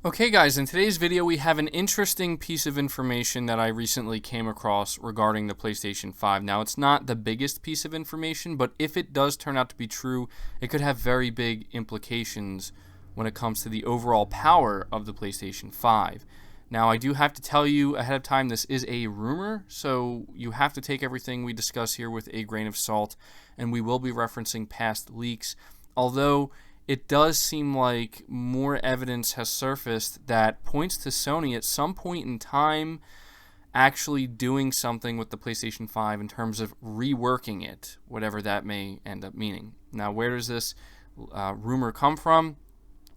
Okay guys, in today's video we have an interesting piece of information that I recently came across regarding the PlayStation 5. Now it's not the biggest piece of information, but if it does turn out to be true, it could have very big implications when it comes to the overall power of the PlayStation 5. Now I do have to tell you ahead of time, this is a rumor, so you have to take everything we discuss here with a grain of salt, and we will be referencing past leaks, although it does seem like more evidence has surfaced that points to Sony at some point in time actually doing something with the PlayStation 5 in terms of reworking it, whatever that may end up meaning. Now, where does this rumor come from?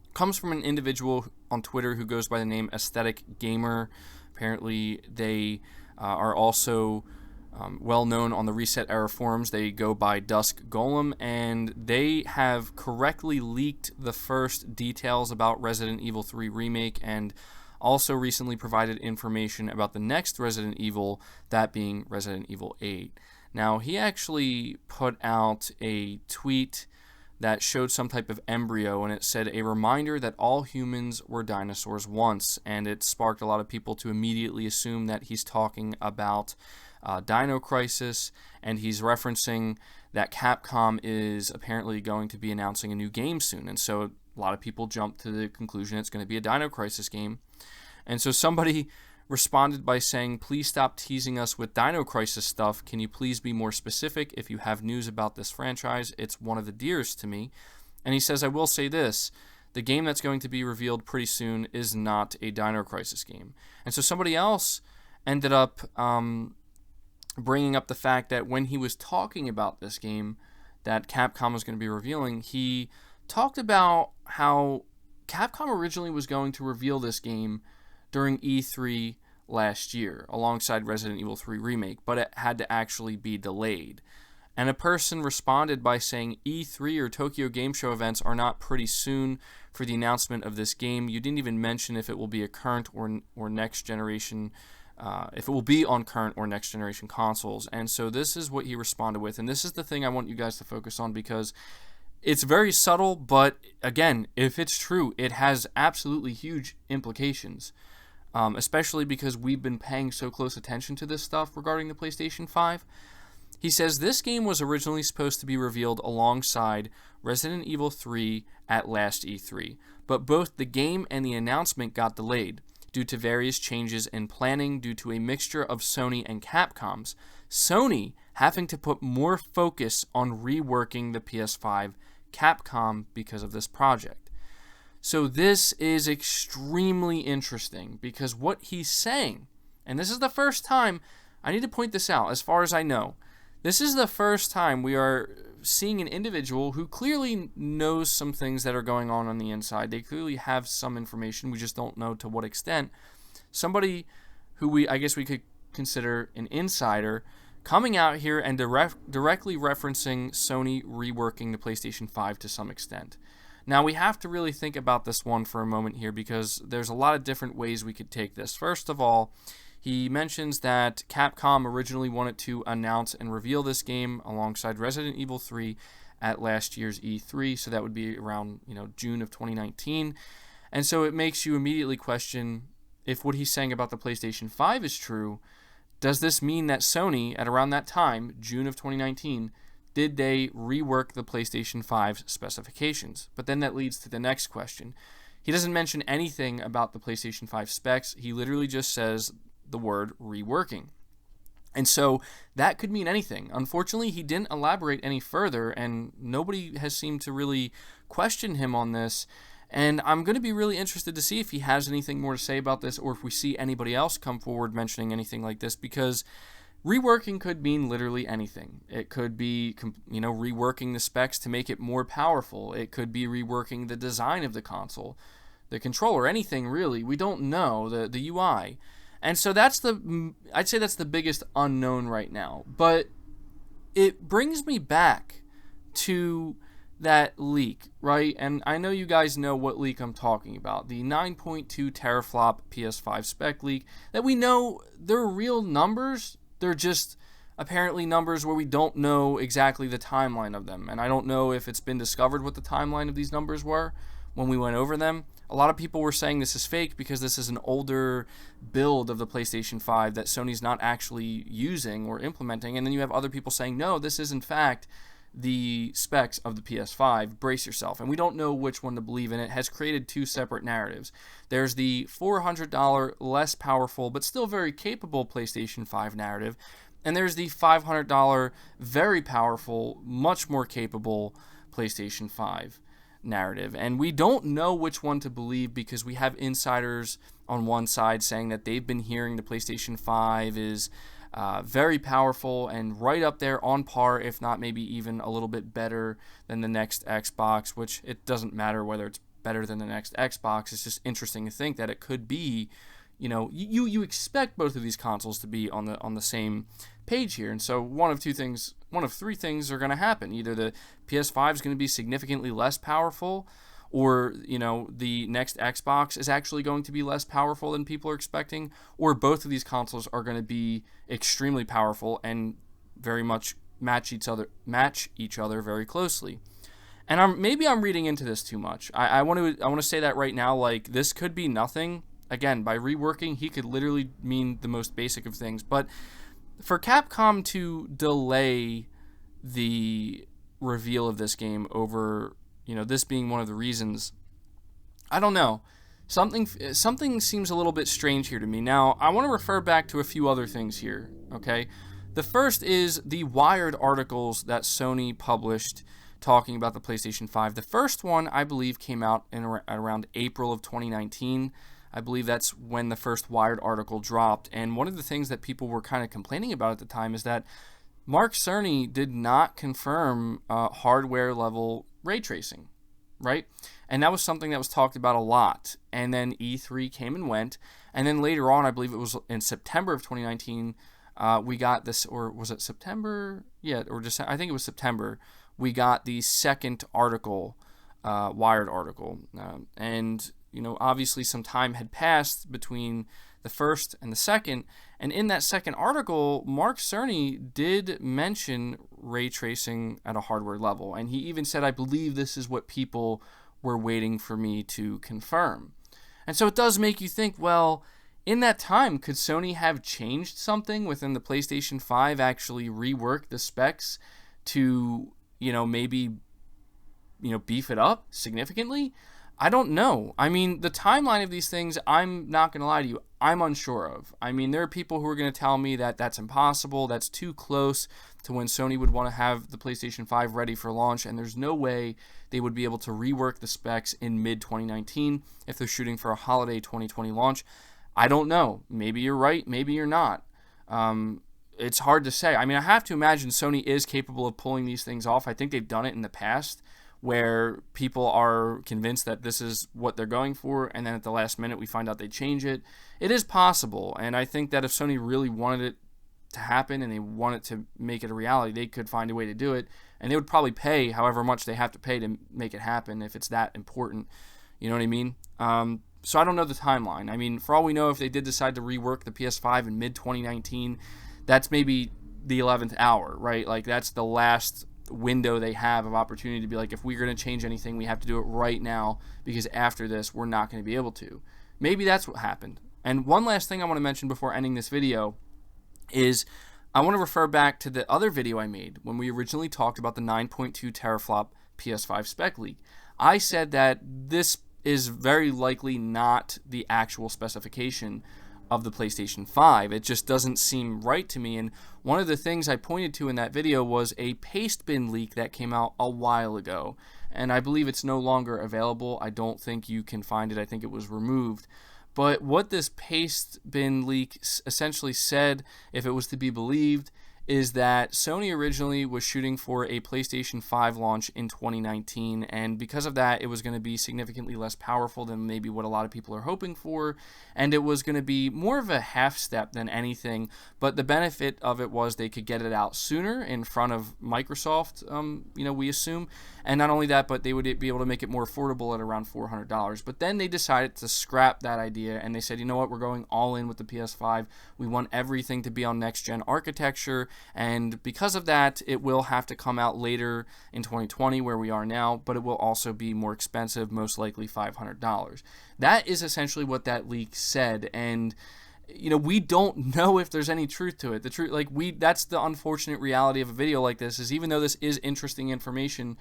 It comes from an individual on Twitter who goes by the name Aesthetic Gamer. Apparently, they are also well known on the Reset Era forums. They go by Dusk Golem, and they have correctly leaked the first details about Resident Evil 3 Remake and also recently provided information about the next Resident Evil, that being Resident Evil 8. Now, he actually put out a tweet that showed some type of embryo, and it said a reminder that all humans were dinosaurs once, and it sparked a lot of people to immediately assume that he's talking about Dino Crisis, and he's referencing that Capcom is apparently going to be announcing a new game soon, and so a lot of people jumped to the conclusion it's going to be a Dino Crisis game. And so somebody responded by saying, please stop teasing us with Dino Crisis stuff. Can you please be more specific if you have news about this franchise? It's one of the dearest to me. And he says, I will say this, the game that's going to be revealed pretty soon is not a Dino Crisis game. And so somebody else ended up bringing up the fact that when he was talking about this game that Capcom was going to be revealing, he talked about how Capcom originally was going to reveal this game during E3 last year alongside Resident Evil 3 Remake, but it had to actually be delayed. And a person responded by saying E3 or Tokyo Game Show events are not pretty soon for the announcement of this game. You didn't even mention if it will be a current or next generation if it will be on current or next generation consoles. And so this is what he responded with, and this is the thing I want you guys to focus on because it's very subtle, but again, if it's true, it has absolutely huge implications, especially because we've been paying so close attention to this stuff regarding the PlayStation 5. He says this game was originally supposed to be revealed alongside Resident Evil 3 at last E3, but both the game and the announcement got delayed due to various changes in planning due to a mixture of Sony and Capcom's. Sony having to put more focus on reworking the PS5, Capcom because of this project. So this is extremely interesting because what he's saying, and this is the first time, I need to point this out as far as I know, this is the first time we are seeing an individual who clearly knows some things that are going on the inside. They clearly have some information. We just don't know to what extent. Somebody who I guess we could consider an insider coming out here and directly referencing Sony reworking the PlayStation 5 to some extent. Now, we have to really think about this one for a moment here because there's a lot of different ways we could take this. First of all, he mentions that Capcom originally wanted to announce and reveal this game alongside Resident Evil 3 at last year's E3, so that would be around June of 2019. And so it makes you immediately question if what he's saying about the PlayStation 5 is true. Does this mean that Sony, at around that time, June of 2019, did they rework the PlayStation 5 specifications? But then that leads to the next question. He doesn't mention anything about the PlayStation 5 specs. He literally just says the word reworking. And so that could mean anything. Unfortunately, he didn't elaborate any further, and nobody has seemed to really question him on this. And I'm going to be really interested to see if he has anything more to say about this or if we see anybody else come forward mentioning anything like this, because reworking could mean literally anything. It could be, reworking the specs to make it more powerful. It could be reworking the design of the console, the controller, anything really. We don't know, the UI. And so I'd say that's the biggest unknown right now. But it brings me back to that leak, right? And I know you guys know what leak I'm talking about. The 9.2 teraflop PS5 spec leak that we know they're real numbers. They're just apparently numbers where we don't know exactly the timeline of them. And I don't know if it's been discovered what the timeline of these numbers were when we went over them. A lot of people were saying this is fake because this is an older build of the PlayStation 5 that Sony's not actually using or implementing. And then you have other people saying, no, this is in fact the specs of the PS5. Brace yourself. And we don't know which one to believe in. It has created two separate narratives. There's the $400 less powerful but still very capable PlayStation 5 narrative. And there's the $500 very powerful, much more capable PlayStation 5 narrative. And we don't know which one to believe because we have insiders on one side saying that they've been hearing the PlayStation 5 is very powerful and right up there on par, if not maybe even a little bit better than the next Xbox, which it doesn't matter whether it's better than the next Xbox. It's just interesting to think that it could be, you expect both of these consoles to be on the same page here. And so one of three things are going to happen. Either the PS5 is going to be significantly less powerful, or the next Xbox is actually going to be less powerful than people are expecting, or both of these consoles are going to be extremely powerful and very much match each other very closely. And maybe I'm reading into this too much. I want to say that right now, like, this could be nothing. Again, by reworking, he could literally mean the most basic of things. But for Capcom to delay the reveal of this game over, this being one of the reasons, I don't know. Something seems a little bit strange here to me. Now, I want to refer back to a few other things here, okay? The first is the Wired articles that Sony published talking about the PlayStation 5. The first one, I believe, came out around April of 2019. I believe that's when the first Wired article dropped. And one of the things that people were kind of complaining about at the time is that Mark Cerny did not confirm hardware-level ray tracing, right? And that was something that was talked about a lot. And then E3 came and went. And then later on, I believe it was in September of 2019, we got this, or was it September? Yeah, or just I think it was September. We got the second article, Wired article. And obviously some time had passed between the first and the second. And in that second article, Mark Cerny did mention ray tracing at a hardware level. And he even said, I believe this is what people were waiting for me to confirm. And so it does make you think, well, in that time, could Sony have changed something within the PlayStation 5, actually rework the specs to, maybe, beef it up significantly? I don't know. I mean, the timeline of these things, I'm not going to lie to you, I'm unsure of. I mean, there are people who are going to tell me that that's impossible, that's too close to when Sony would want to have the PlayStation 5 ready for launch, and there's no way they would be able to rework the specs in mid-2019 if they're shooting for a holiday 2020 launch. I don't know. Maybe you're right, maybe you're not. It's hard to say. I mean, I have to imagine Sony is capable of pulling these things off. I think they've done it in the past, where people are convinced that this is what they're going for, and then at the last minute we find out they change it. It is possible, and I think that if Sony really wanted it to happen and they wanted to make it a reality, they could find a way to do it, and they would probably pay however much they have to pay to make it happen if it's that important. You know what I mean? So I don't know the timeline. I mean, for all we know, if they did decide to rework the PS5 in mid-2019, that's maybe the 11th hour, right? Like, that's the last window they have of opportunity to be like, if we're going to change anything, we have to do it right now, because after this, we're not going to be able to. Maybe that's what happened. And one last thing I want to mention before ending this video is I want to refer back to the other video I made when we originally talked about the 9.2 teraflop PS5 spec leak. I said that this is very likely not the actual specification of the PlayStation 5. It just doesn't seem right to me. And one of the things I pointed to in that video was a paste bin leak that came out a while ago. And I believe it's no longer available. I don't think you can find it. I think it was removed. But what this paste bin leak essentially said, if it was to be believed, is that Sony originally was shooting for a PlayStation 5 launch in 2019, and because of that, it was going to be significantly less powerful than maybe what a lot of people are hoping for, and it was going to be more of a half step than anything, but the benefit of it was they could get it out sooner in front of Microsoft, we assume, And not only that, but they would be able to make it more affordable at around $400. But then they decided to scrap that idea, and they said, you know what, we're going all in with the PS5. We want everything to be on next-gen architecture, and because of that, it will have to come out later in 2020 where we are now, but it will also be more expensive, most likely $500. That is essentially what that leak said, and we don't know if there's any truth to it. The truth, that's the unfortunate reality of a video like this, is even though this is interesting information,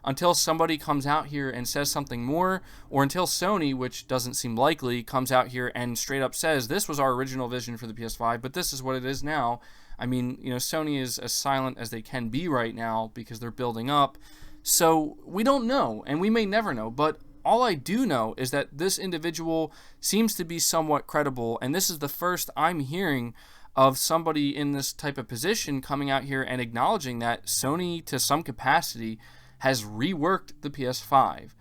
until somebody comes out here and says something more, or until Sony, which doesn't seem likely, comes out here and straight up says, this was our original vision for the PS5, but this is what it is now. I mean, Sony is as silent as they can be right now because they're building up. So we don't know, and we may never know, but all I do know is that this individual seems to be somewhat credible, and this is the first I'm hearing of somebody in this type of position coming out here and acknowledging that Sony, to some capacity, has reworked the PS5.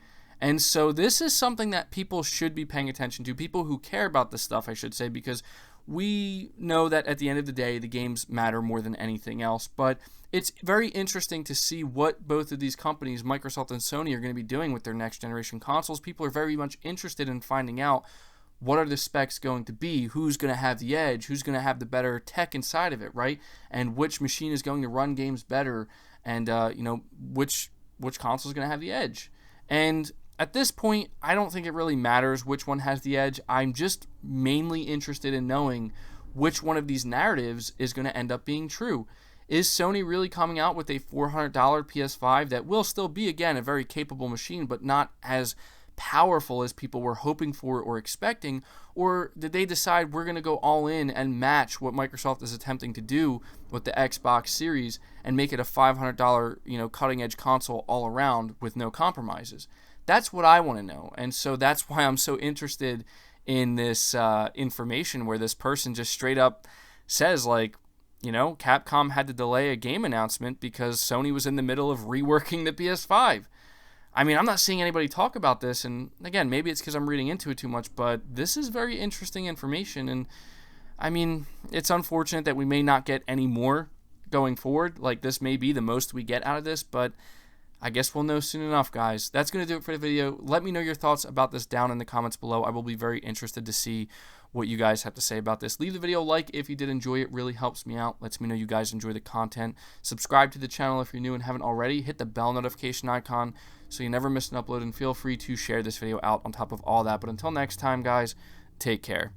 And so this is something that people should be paying attention to, people who care about this stuff, I should say, because we know that at the end of the day, the games matter more than anything else, but it's very interesting to see what both of these companies, Microsoft and Sony, are going to be doing with their next generation consoles. People are very much interested in finding out what are the specs going to be, who's going to have the edge, who's going to have the better tech inside of it, right? And which machine is going to run games better, and which console is going to have the edge. And at this point, I don't think it really matters which one has the edge. I'm just mainly interested in knowing which one of these narratives is going to end up being true. Is Sony really coming out with a $400 PS5 that will still be, again, a very capable machine, but not as powerful as people were hoping for or expecting? Or did they decide we're going to go all in and match what Microsoft is attempting to do with the Xbox Series and make it a $500, cutting-edge console all around with no compromises? That's what I want to know, and so that's why I'm so interested in this information where this person just straight up says, Capcom had to delay a game announcement because Sony was in the middle of reworking the PS5. I mean, I'm not seeing anybody talk about this, and again, maybe it's because I'm reading into it too much, but this is very interesting information, and I mean, it's unfortunate that we may not get any more going forward. This may be the most we get out of this, but I guess we'll know soon enough, guys. That's going to do it for the video. Let me know your thoughts about this down in the comments below. I will be very interested to see what you guys have to say about this. Leave the video a like if you did enjoy it. Really helps me out. Lets me know you guys enjoy the content. Subscribe to the channel if you're new and haven't already. Hit the bell notification icon so you never miss an upload, and feel free to share this video out on top of all that. But until next time, guys, take care.